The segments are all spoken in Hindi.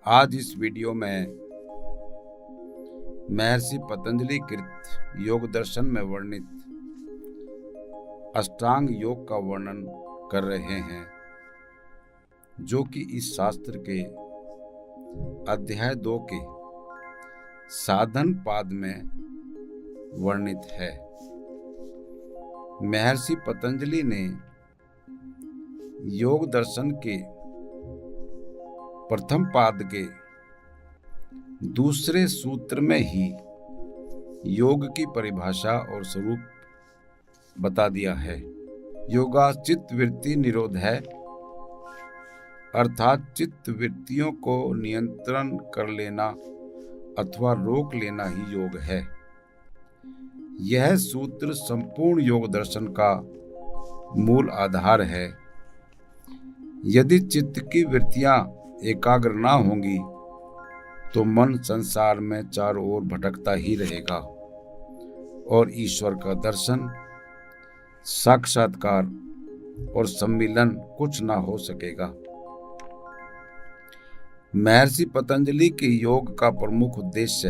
आज इस वीडियो में महर्षि पतंजलि कृत योग दर्शन में वर्णित अष्टांग योग का वर्णन कर रहे हैं, जो कि इस शास्त्र के अध्याय 2 के साधन पाद में वर्णित है। महर्षि पतंजलि ने योग दर्शन के प्रथम पाद के दूसरे सूत्र में ही योग की परिभाषा और स्वरूप बता दिया है। योगा चित्त वृत्ति निरोध है, अर्थात चित्त वृत्तियों को नियंत्रण कर लेना अथवा रोक लेना ही योग है। यह सूत्र संपूर्ण योग दर्शन का मूल आधार है। यदि चित्त की वृत्तियां एकाग्र ना होंगी तो मन संसार में चारों ओर भटकता ही रहेगा और ईश्वर का दर्शन, साक्षात्कार और सम्मिलन कुछ ना हो सकेगा। महर्षि पतंजलि के योग का प्रमुख उद्देश्य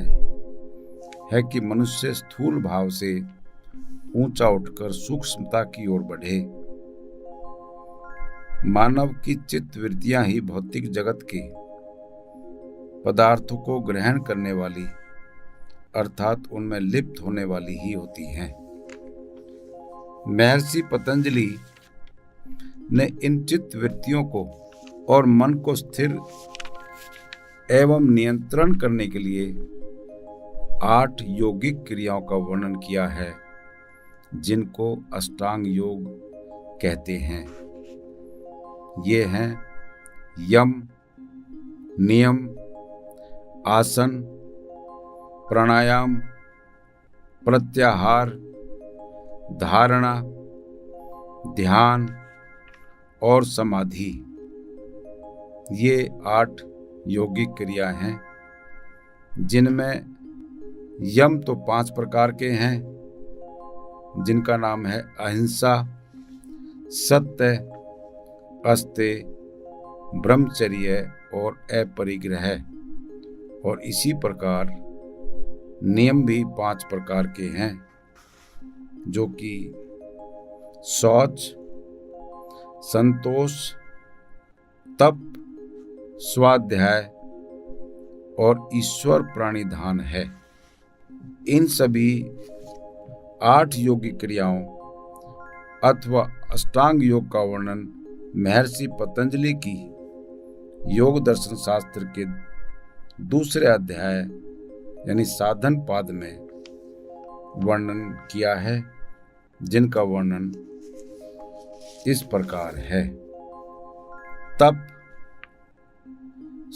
है कि मनुष्य स्थूल भाव से ऊंचा उठकर सूक्ष्मता की ओर बढ़े। मानव की चित्त वृत्तियां ही भौतिक जगत के पदार्थों को ग्रहण करने वाली अर्थात उनमें लिप्त होने वाली ही होती हैं। महर्षि पतंजलि ने इन चित्त वृत्तियों को और मन को स्थिर एवं नियंत्रण करने के लिए 8 यौगिक क्रियाओं का वर्णन किया है, जिनको अष्टांग योग कहते हैं। ये हैं यम, नियम, आसन, प्राणायाम, प्रत्याहार, धारणा, ध्यान और समाधि। ये 8 यौगिक क्रिया हैं, जिनमें यम तो 5 प्रकार के हैं, जिनका नाम है अहिंसा, सत्य, अस्तेय, ब्रह्मचर्य और अपरिग्रह। और इसी प्रकार नियम भी 5 प्रकार के हैं, जो कि शौच, संतोष, तप, स्वाध्याय और ईश्वर प्राणिधान है। इन सभी 8 योगिक क्रियाओं अथवा अष्टांग योग का वर्णन महर्षि पतंजलि की योग दर्शन शास्त्र के दूसरे अध्याय यानी साधन पाद में वर्णन किया है, जिनका वर्णन इस प्रकार है। तप,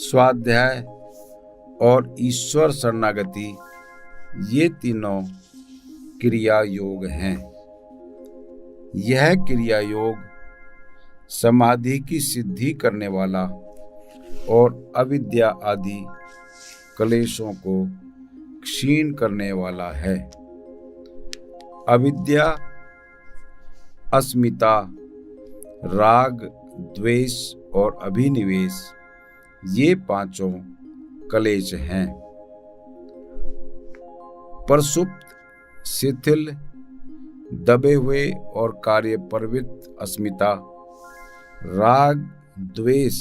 स्वाध्याय और ईश्वर शरणागति ये तीनों क्रिया योग हैं। यह क्रिया योग समाधि की सिद्धि करने वाला और अविद्या आदि क्लेशों को क्षीण करने वाला है। अविद्या, अस्मिता, राग, द्वेष और अभिनिवेश ये 5 क्लेश हैं। प्रसुप्त, शिथिल, दबे हुए और कार्य प्रवृत्त अस्मिता, राग, द्वेष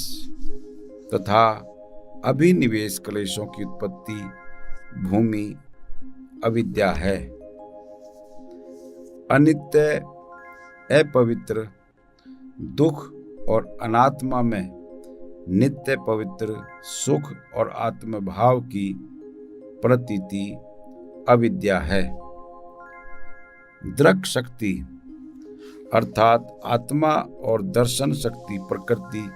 तथा अभिनिवेश क्लेशों की उत्पत्ति भूमि अविद्या है। अनित्य, अपवित्र, दुख और अनात्मा में नित्य पवित्र सुख और आत्मभाव की प्रतीति अविद्या है। दृक् शक्ति अर्थात आत्मा और दर्शन शक्ति प्रकृति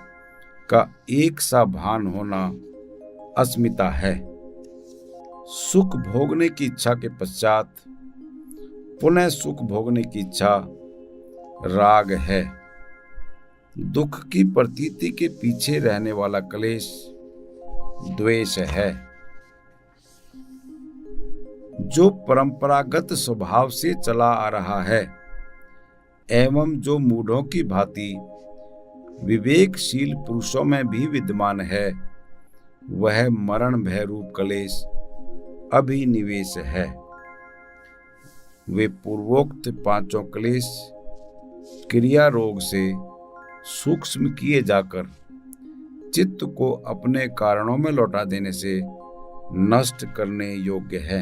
का एक सा भान होना अस्मिता है। सुख भोगने की इच्छा के पश्चात पुनः सुख भोगने की इच्छा राग है। दुख की प्रतीति के पीछे रहने वाला क्लेश द्वेष है। जो परंपरागत स्वभाव से चला आ रहा है एवं जो मूढ़ों की भांति विवेकशील पुरुषों में भी विद्यमान है, वह मरण भय रूप क्लेश अभिनिवेश है। वे पूर्वोक्त पांचों क्लेश क्रिया रोग से सूक्ष्म किए जाकर चित्त को अपने कारणों में लौटा देने से नष्ट करने योग्य है।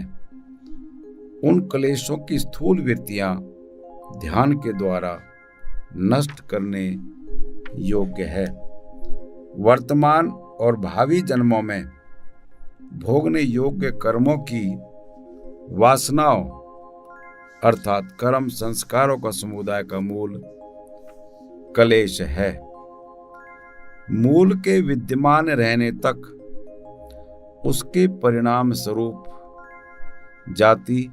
उन क्लेशों की स्थूल वृत्तियां ध्यान के द्वारा नष्ट करने योग्य है। वर्तमान और भावी जन्मों में भोगने योग्य कर्मों की वासनाओं अर्थात कर्म संस्कारों का समुदाय का मूल क्लेश है। मूल के विद्यमान रहने तक उसके परिणाम स्वरूप जाति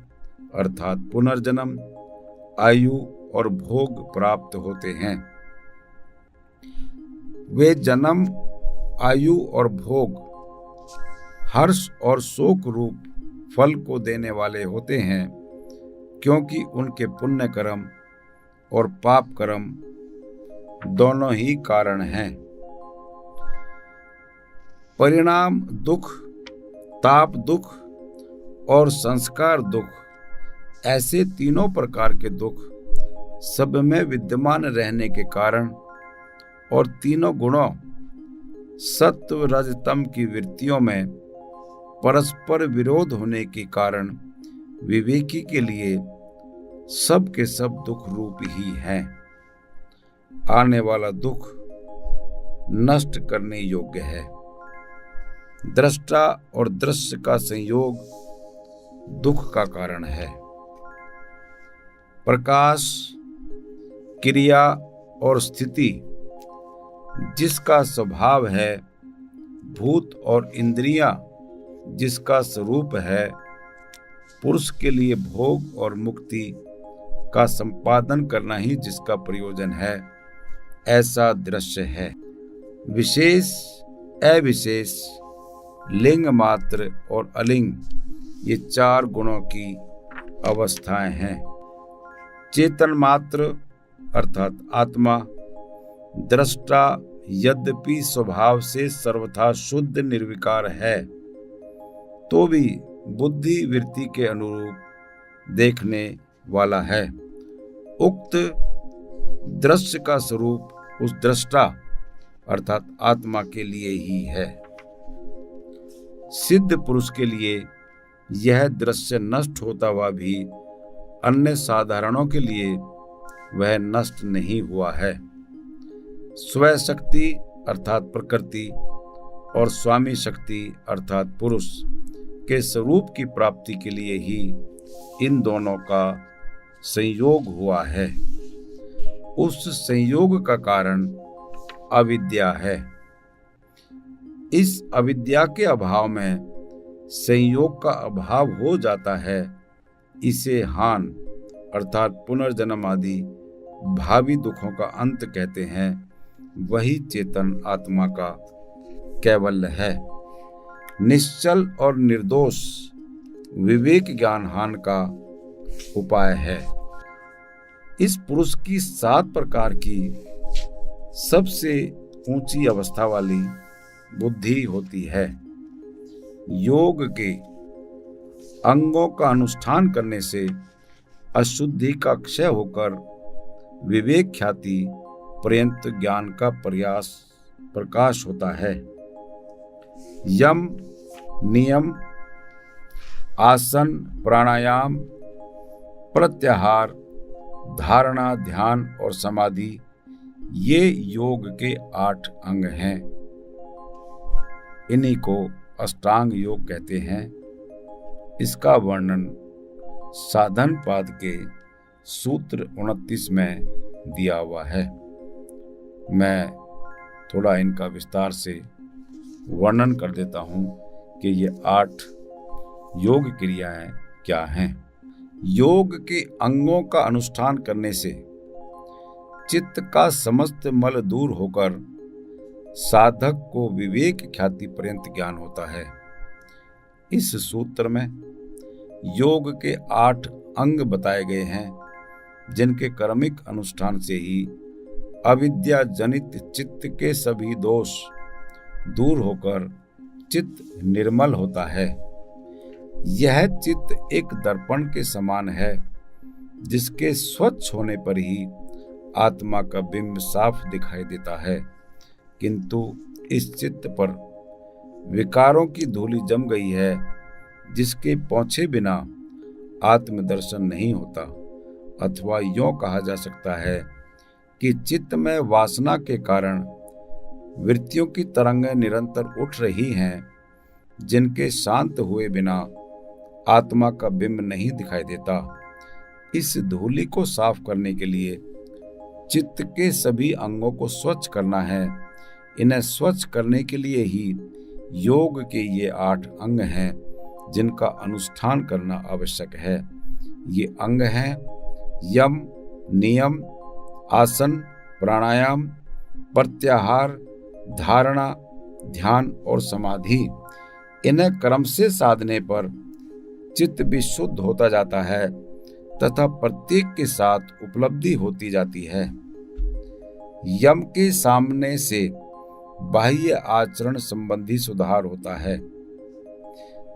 अर्थात पुनर्जन्म, आयु और भोग प्राप्त होते हैं। वे जन्म, आयु और भोग हर्ष और शोक रूप फल को देने वाले होते हैं, क्योंकि उनके पुण्य कर्म और पाप कर्म दोनों ही कारण हैं। परिणाम दुख, ताप दुख और संस्कार दुख, ऐसे तीनों प्रकार के दुख सब में विद्यमान रहने के कारण और तीनों गुणों सत्व रज तम की वृत्तियों में परस्पर विरोध होने के कारण विवेकी के लिए सब के सब दुख रूप ही हैं। आने वाला दुख नष्ट करने योग्य है। दृष्टा और दृश्य का संयोग दुख का कारण है। प्रकाश, क्रिया और स्थिति जिसका स्वभाव है, भूत और इंद्रियां जिसका स्वरूप है, पुरुष के लिए भोग और मुक्ति का संपादन करना ही जिसका प्रयोजन है, ऐसा दृश्य है। विशेष, अविशेष, लिंग मात्र और अलिंग ये चार गुणों की अवस्थाएं हैं। चेतन मात्र अर्थात आत्मा, दृष्टा यद्यपि स्वभाव से सर्वथा शुद्ध निर्विकार है, तो भी बुद्धि वृत्ति के अनुरूप देखने वाला है। उक्त दृश्य का स्वरूप उस दृष्टा अर्थात आत्मा के लिए ही है। सिद्ध पुरुष के लिए यह दृश्य नष्ट होता हुआ भी अन्य साधारणों के लिए वह नष्ट नहीं हुआ है। स्वशक्ति अर्थात प्रकृति और स्वामी शक्ति अर्थात पुरुष के स्वरूप की प्राप्ति के लिए ही इन दोनों का संयोग हुआ है। उस संयोग का कारण अविद्या है। इस अविद्या के अभाव में संयोग का अभाव हो जाता है। इसे हान अर्थात पुनर्जन्म आदि भावी दुखों का अंत कहते हैं। वही चेतन आत्मा का कैवल्य है। निश्चल और निर्दोष विवेक ज्ञान हान का उपाय है। इस पुरुष की 7 प्रकार की सबसे ऊंची अवस्था वाली बुद्धि होती है। योग के अंगों का अनुष्ठान करने से अशुद्धि का क्षय होकर विवेक ख्याति पर्यंत ज्ञान का प्रकाश होता है। यम, नियम, आसन, प्राणायाम, प्रत्याहार, धारणा, ध्यान और समाधि ये योग के 8 अंग हैं। इन्हीं को अष्टांग योग कहते हैं। इसका वर्णन साधन पाद के सूत्र 29 में दिया हुआ है। मैं थोड़ा इनका विस्तार से वर्णन कर देता हूं कि ये 8 योग क्रियाएं क्या हैं। योग के अंगों का अनुष्ठान करने से चित्त का समस्त मल दूर होकर साधक को विवेक ख्याति पर्यंत ज्ञान होता है। इस सूत्र में योग के 8 अंग बताए गए हैं। जिनके कर्मिक अनुष्ठान से ही अविद्या जनित चित्त के सभी दोष दूर होकर चित्त निर्मल होता है। यह चित्त एक दर्पण के समान है, जिसके स्वच्छ होने पर ही आत्मा का बिंब साफ दिखाई देता है, किंतु इस चित्त पर विकारों की धूलि जम गई है, जिसके पहुंचे बिना आत्मदर्शन नहीं होता। अथवा यूं कहा जा सकता है कि चित्त में वासना के कारण वृत्तियों की तरंगें निरंतर उठ रही हैं, जिनके शांत हुए बिना आत्मा का बिंब नहीं दिखाई देता। इस धूलि को साफ करने के लिए चित्त के सभी अंगों को स्वच्छ करना है। इन्हें स्वच्छ करने के लिए ही योग के ये 8 अंग हैं, जिनका अनुष्ठान करना आवश्यक है। ये अंग हैं यम, नियम, आसन, प्राणायाम, प्रत्याहार, धारणा, ध्यान और समाधि। इन्हें क्रम से साधने पर चित्त भी शुद्ध होता जाता है तथा प्रत्येक के साथ उपलब्धि होती जाती है। यम के सामने से बाह्य आचरण संबंधी सुधार होता है।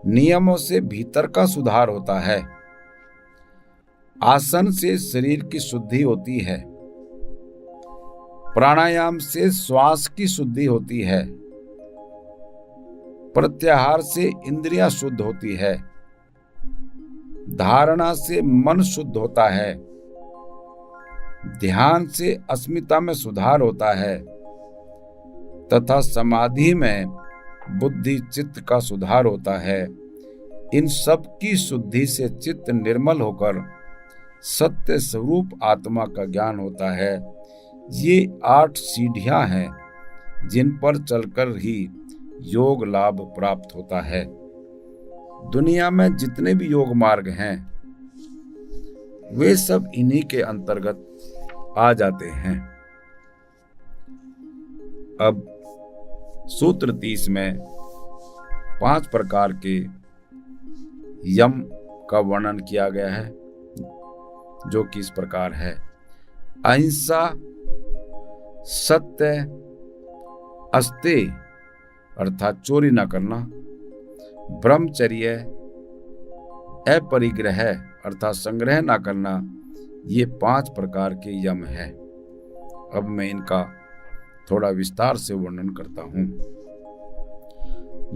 नियमों से भीतर का सुधार होता है। आसन से शरीर की शुद्धि होती है। प्राणायाम से श्वास की शुद्धि होती है। प्रत्याहार से इंद्रियां शुद्ध होती है। धारणा से मन शुद्ध होता है। ध्यान से अस्मिता में सुधार होता है तथा समाधि में बुद्धि चित्त का सुधार होता है। इन सब की शुद्धि से चित्त निर्मल होकर सत्य स्वरूप आत्मा का ज्ञान होता है। ये 8 सीढ़ियां हैं, जिन पर चलकर ही योग लाभ प्राप्त होता है। दुनिया में जितने भी योग मार्ग हैं, वे सब इन्हीं के अंतर्गत आ जाते हैं। अब सूत्र 30 में 5 प्रकार के यम का वर्णन किया गया है, जो कि इस प्रकार है। अहिंसा, सत्य, अस्तेय अर्थात चोरी न करना, ब्रह्मचर्य, अपरिग्रह अर्थात संग्रह न करना, ये 5 प्रकार के यम हैं। अब मैं इनका थोड़ा विस्तार से वर्णन करता हूं।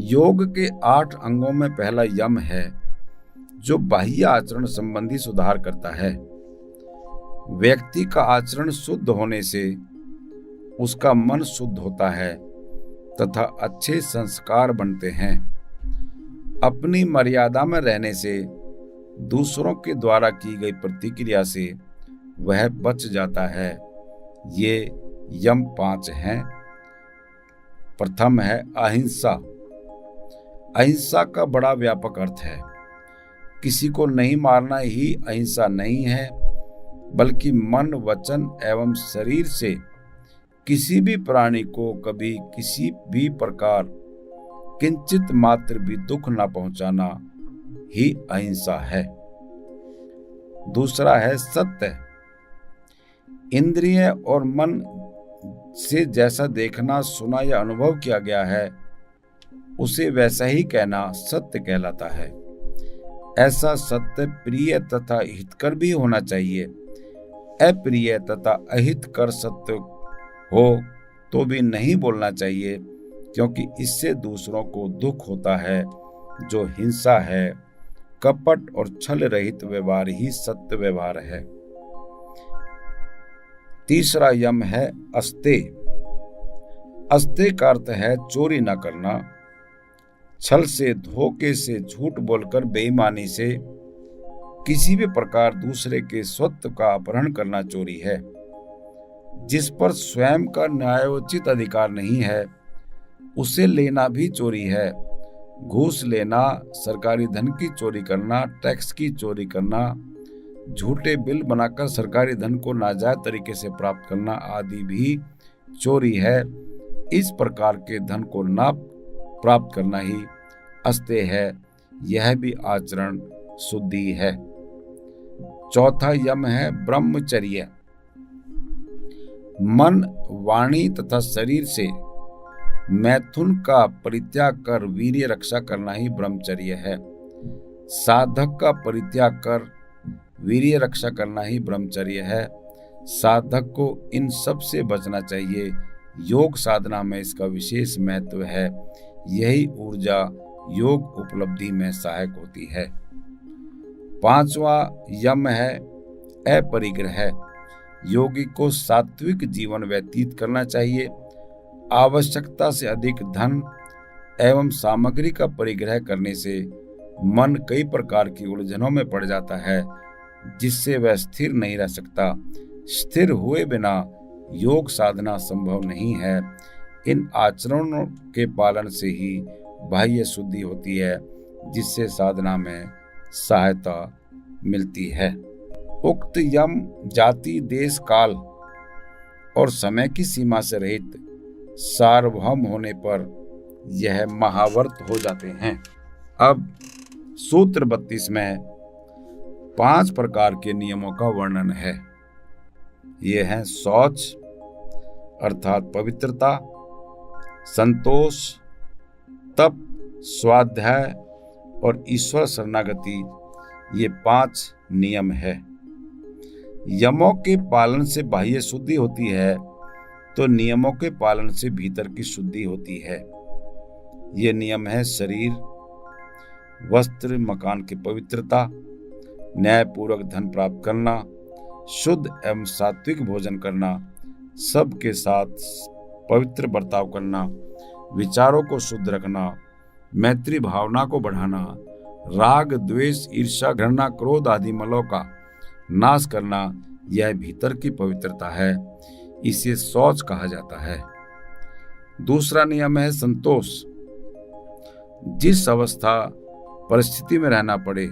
योग के 8 अंगों में पहला यम है, जो बाह्य आचरण संबंधी सुधार करता है। व्यक्ति का आचरण शुद्ध होने से उसका मन शुद्ध होता है तथा अच्छे संस्कार बनते हैं। अपनी मर्यादा में रहने से दूसरों के द्वारा की गई प्रतिक्रिया से वह बच जाता है। ये यम 5 हैं। प्रथम है अहिंसा। अहिंसा का बड़ा व्यापक अर्थ है। किसी को नहीं मारना ही अहिंसा नहीं है, बल्कि मन, वचन एवं शरीर से किसी भी प्राणी को कभी किसी भी प्रकार किंचित मात्र भी दुख न पहुंचाना ही अहिंसा है। दूसरा है सत्य। इंद्रिय और मन से जैसा देखना, सुना या अनुभव किया गया है, उसे वैसा ही कहना सत्य कहलाता है। ऐसा सत्य प्रिय तथा हितकर भी होना चाहिए। अप्रिय तथा अहितकर सत्य हो तो भी नहीं बोलना चाहिए, क्योंकि इससे दूसरों को दुख होता है। जो हिंसा है, कपट और छल रहित व्यवहार ही सत्य व्यवहार है। तीसरा यम है अस्तेय। अस्तेय का अर्थ है चोरी न करना। छल से, धोखे से, झूठ बोलकर, बेईमानी से किसी भी प्रकार दूसरे के स्वत्व का अपहरण करना चोरी है। जिस पर स्वयं का न्यायोचित अधिकार नहीं है, उसे लेना भी चोरी है। घूस लेना, सरकारी धन की चोरी करना, टैक्स की चोरी करना, झूठे बिल बनाकर सरकारी धन को नाजायज तरीके से प्राप्त करना आदि भी चोरी है। इस प्रकार के धन को ना प्राप्त करना ही अस्तेय है। यह भी आचरण शुद्धि है। चौथा यम है ब्रह्मचर्य। मन, वाणी तथा शरीर से मैथुन का परित्याग कर वीर्य रक्षा करना ही ब्रह्मचर्य है। साधक का परित्याग कर वीर्य रक्षा करना ही ब्रह्मचर्य है। साधक को इन सब से बचना चाहिए। योग साधना में इसका विशेष महत्व है। यही ऊर्जा योग उपलब्धि में सहायक होती है। पांचवा यम है अपरिग्रह। योगी को सात्विक जीवन व्यतीत करना चाहिए। आवश्यकता से अधिक धन एवं सामग्री का परिग्रह करने से मन कई प्रकार की उलझनों में पड़ जाता है, जिससे वह स्थिर नहीं रह सकता। स्थिर हुए बिना योग साधना संभव नहीं है। इन आचरणों के पालन से ही बाह्य शुद्धि होती है, जिससे साधना में सहायता मिलती है। उक्त यम जाति, देश, काल और समय की सीमा से रहित सार्वभौम होने पर यह महाव्रत हो जाते हैं। अब सूत्र 32 में 5 प्रकार के नियमों का वर्णन है। ये हैं शौच अर्थात पवित्रता, संतोष, तप, स्वाध्याय और ईश्वर शरणागति। ये 5 नियम है। यमों के पालन से बाह्य शुद्धि होती है, तो नियमों के पालन से भीतर की शुद्धि होती है। ये नियम है शरीर, वस्त्र, मकान की पवित्रता, न्यायपूर्वक धन प्राप्त करना, शुद्ध एवं सात्विक भोजन करना, सबके साथ पवित्र बर्ताव करना, विचारों को शुद्ध रखना, मैत्री भावना को बढ़ाना, राग, द्वेष, ईर्ष्या, घृणा, क्रोध आदि मलों का नाश करना, यह भीतर की पवित्रता है। इसे शौच कहा जाता है। दूसरा नियम है संतोष। जिस अवस्था परिस्थिति में रहना पड़े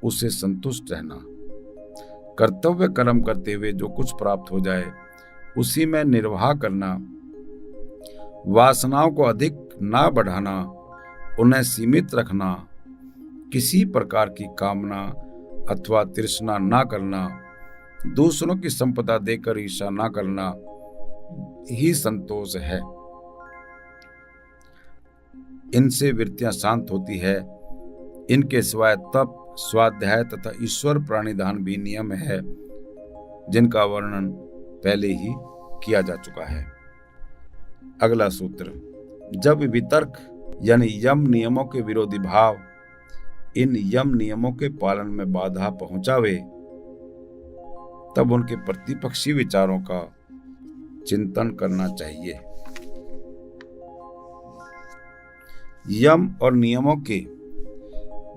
उसे संतुष्ट रहना। कर्तव्य कर्म करते हुए जो कुछ प्राप्त हो जाए उसी में निर्वाह करना। वासनाओं को अधिक ना बढ़ाना, उन्हें सीमित रखना, किसी प्रकार की कामना अथवा तृष्णा ना करना, दूसरों की संपदा देकर ईर्ष्या ना करना ही संतोष है। इनसे वृत्तियां शांत होती है। इनके सिवाय तप, स्वाध्याय तथा ईश्वर प्राणिधान भी नियम है, जिनका वर्णन पहले ही किया जा चुका है। अगला सूत्र, जब वितर्क यानी यम नियमों के विरोधी भाव इन यम नियमों के पालन में बाधा पहुंचावे, तब उनके प्रतिपक्षी विचारों का चिंतन करना चाहिए। यम और नियमों के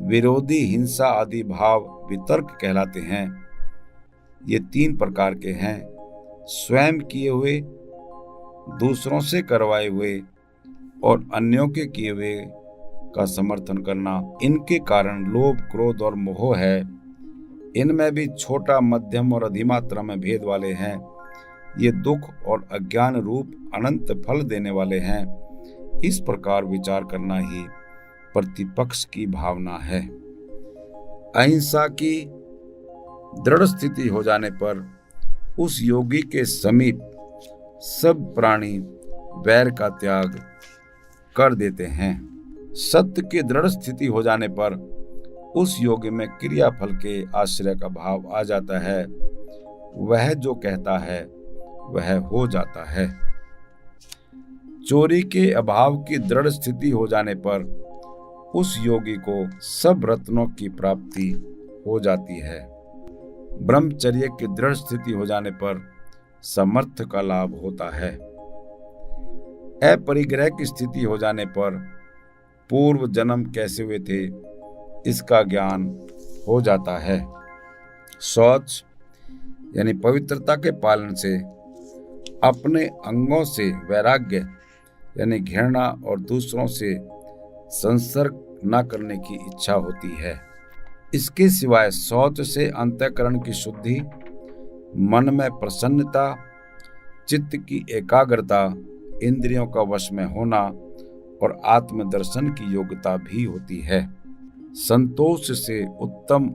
विरोधी हिंसा आदि भाव वितर्क कहलाते हैं। ये 3 प्रकार के हैं: स्वयं किए हुए, दूसरों से करवाए हुए और अन्यों के किए हुए का समर्थन करना। इनके कारण लोभ, क्रोध और मोह है। इनमें भी छोटा, मध्यम और अधिमात्रा में भेद वाले हैं। ये दुख और अज्ञान रूप अनंत फल देने वाले हैं। इस प्रकार विचार करना ही प्रतिपक्ष की भावना है। अहिंसा की दृढ़ स्थिति हो जाने पर उस योगी के समीप सब प्राणी वैर का त्याग कर देते हैं। सत्य की दृढ़ स्थिति हो जाने पर उस योगी में क्रियाफल के आश्रय का भाव आ जाता है। वह जो कहता है वह हो जाता है। चोरी के अभाव की दृढ़ स्थिति हो जाने पर उस योगी को सब रत्नों की प्राप्ति हो जाती है। ब्रह्मचर्य की दृढ़ स्थिति हो जाने पर समर्थ का लाभ होता है। अपरिग्रह की स्थिति हो जाने पर पूर्व जन्म कैसे हुए थे इसका ज्ञान हो जाता है। शौच यानी पवित्रता के पालन से अपने अंगों से वैराग्य यानी घृणा और दूसरों से संसर्ग न करने की इच्छा होती है। इसके सिवाय शौच से अंतःकरण की शुद्धि, मन में प्रसन्नता, चित्त की एकाग्रता, इंद्रियों का वश में होना और आत्मदर्शन की योग्यता भी होती है। संतोष से उत्तम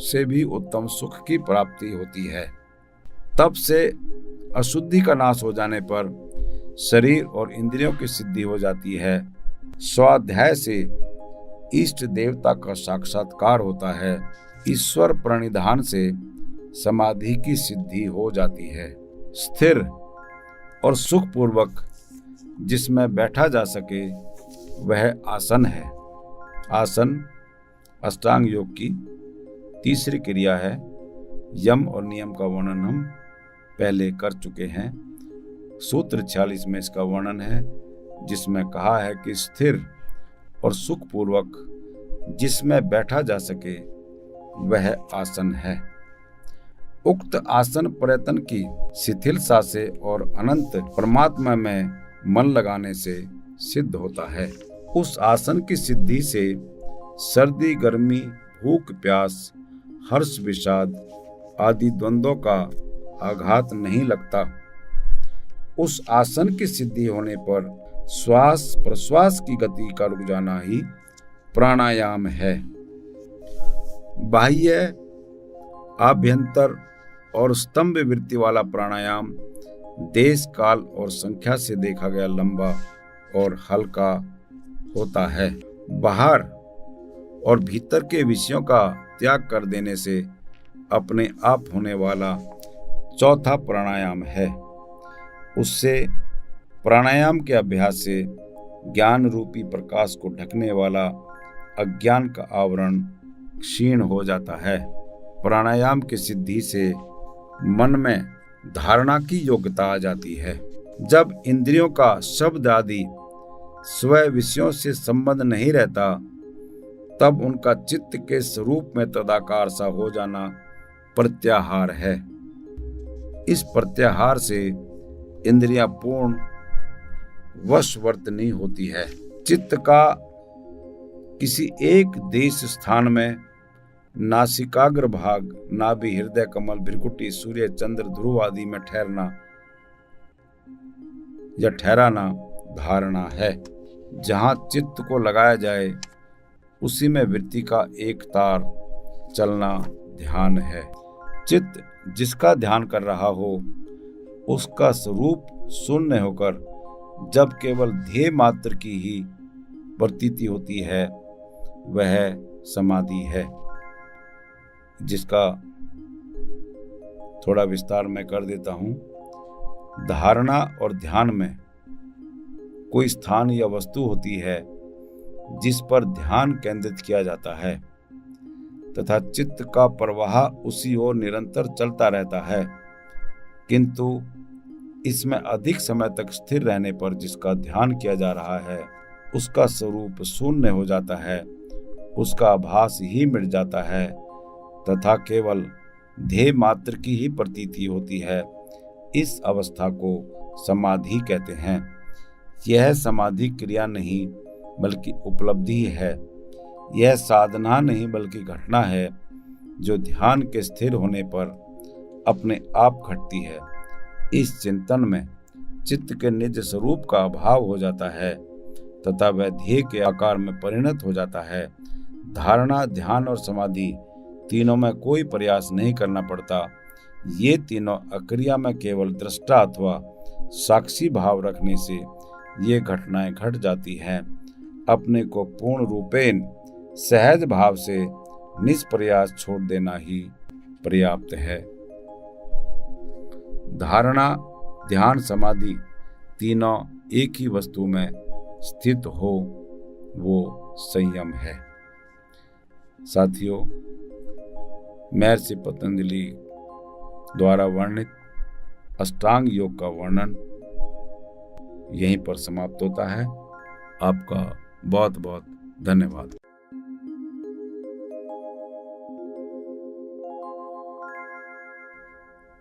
से भी उत्तम सुख की प्राप्ति होती है। तप से अशुद्धि का नाश हो जाने पर शरीर और इंद्रियों की सिद्धि हो जाती है। स्वाध्याय से इष्ट देवता का साक्षात्कार होता है। ईश्वर प्रणिधान से समाधि की सिद्धि हो जाती है। स्थिर और सुखपूर्वक जिसमें बैठा जा सके वह आसन है। आसन अष्टांग योग की तीसरी क्रिया है। यम और नियम का वर्णन हम पहले कर चुके हैं। सूत्र 46 में इसका वर्णन है, जिसमें कहा है कि स्थिर और सुखपूर्वक जिसमें बैठा जा सके वह आसन है। उक्त आसन प्रयत्न की शिथिलता से और अनंत परमात्मा में मन लगाने से सिद्ध होता है। उस आसन की सिद्धि से सर्दी गर्मी, भूख प्यास, हर्ष विषाद आदि द्वंद्वों का आघात नहीं लगता। उस आसन की सिद्धि होने पर श्वास प्रश्वास की गति का रुक जाना ही प्राणायाम है। बाह्य, आभ्यंतर और स्तंभ वृत्ति वाला प्राणायाम देश काल और संख्या से देखा गया लंबा और हल्का होता है। बाहर और भीतर के विषयों का त्याग कर देने से अपने आप होने वाला चौथा प्राणायाम है। उससे प्राणायाम के अभ्यास से ज्ञान रूपी प्रकाश को ढकने वाला अज्ञान का आवरण क्षीण हो जाता है। प्राणायाम की सिद्धि से मन में धारणा की योग्यता आ जाती है। जब इंद्रियों का शब्द आदि स्वयं विषयों से संबंध नहीं रहता, तब उनका चित्त के स्वरूप में तदाकार सा हो जाना प्रत्याहार है। इस प्रत्याहार से इंद्रियां पूर्ण वशवर्तनी होती है। चित्त का किसी एक देश स्थान में नासिकाग्र भाग, नाभि, हृदय कमल, भ्रिकुटी, सूर्य, चंद्र, ध्रुव आदि में ठहरना या ठहराना धारणा है। जहाँ चित्त को लगाया जाए उसी में वृत्ति का एक तार चलना ध्यान है। चित्त जिसका ध्यान कर रहा हो उसका स्वरूप शून्य होकर जब केवल ध्येय मात्र की ही प्रतीति होती है वह समाधि है। जिसका थोड़ा विस्तार मैं कर देता हूँ। धारणा और ध्यान में कोई स्थान या वस्तु होती है जिस पर ध्यान केंद्रित किया जाता है तथा चित्त का प्रवाह उसी ओर निरंतर चलता रहता है, किंतु इसमें अधिक समय तक स्थिर रहने पर जिसका ध्यान किया जा रहा है उसका स्वरूप शून्य हो जाता है, उसका आभास ही मिट जाता है तथा केवल ध्येय मात्र की ही प्रतीति होती है। इस अवस्था को समाधि कहते हैं। यह समाधि क्रिया नहीं बल्कि उपलब्धि है। यह साधना नहीं बल्कि घटना है जो ध्येय के स्थिर होने पर अपने आप घटती है। इस चिंतन में चित्त के निज स्वरूप का अभाव हो जाता है तथा वह ध्येय के आकार में परिणत हो जाता है। धारणा, ध्यान और समाधि तीनों में कोई प्रयास नहीं करना पड़ता। ये तीनों अक्रिया में केवल दृष्टा अथवा साक्षी भाव रखने से ये घटनाएं घट जाती हैं। अपने को पूर्ण रूपेण सहज भाव से निष्प्रयास छोड़ देना ही पर्याप्त है। धारणा, ध्यान, समाधि तीनों एक ही वस्तु में स्थित हो वो संयम है। साथियों, महर्षि पतंजलि द्वारा वर्णित अष्टांग योग का वर्णन यहीं पर समाप्त होता है। आपका बहुत बहुत धन्यवाद।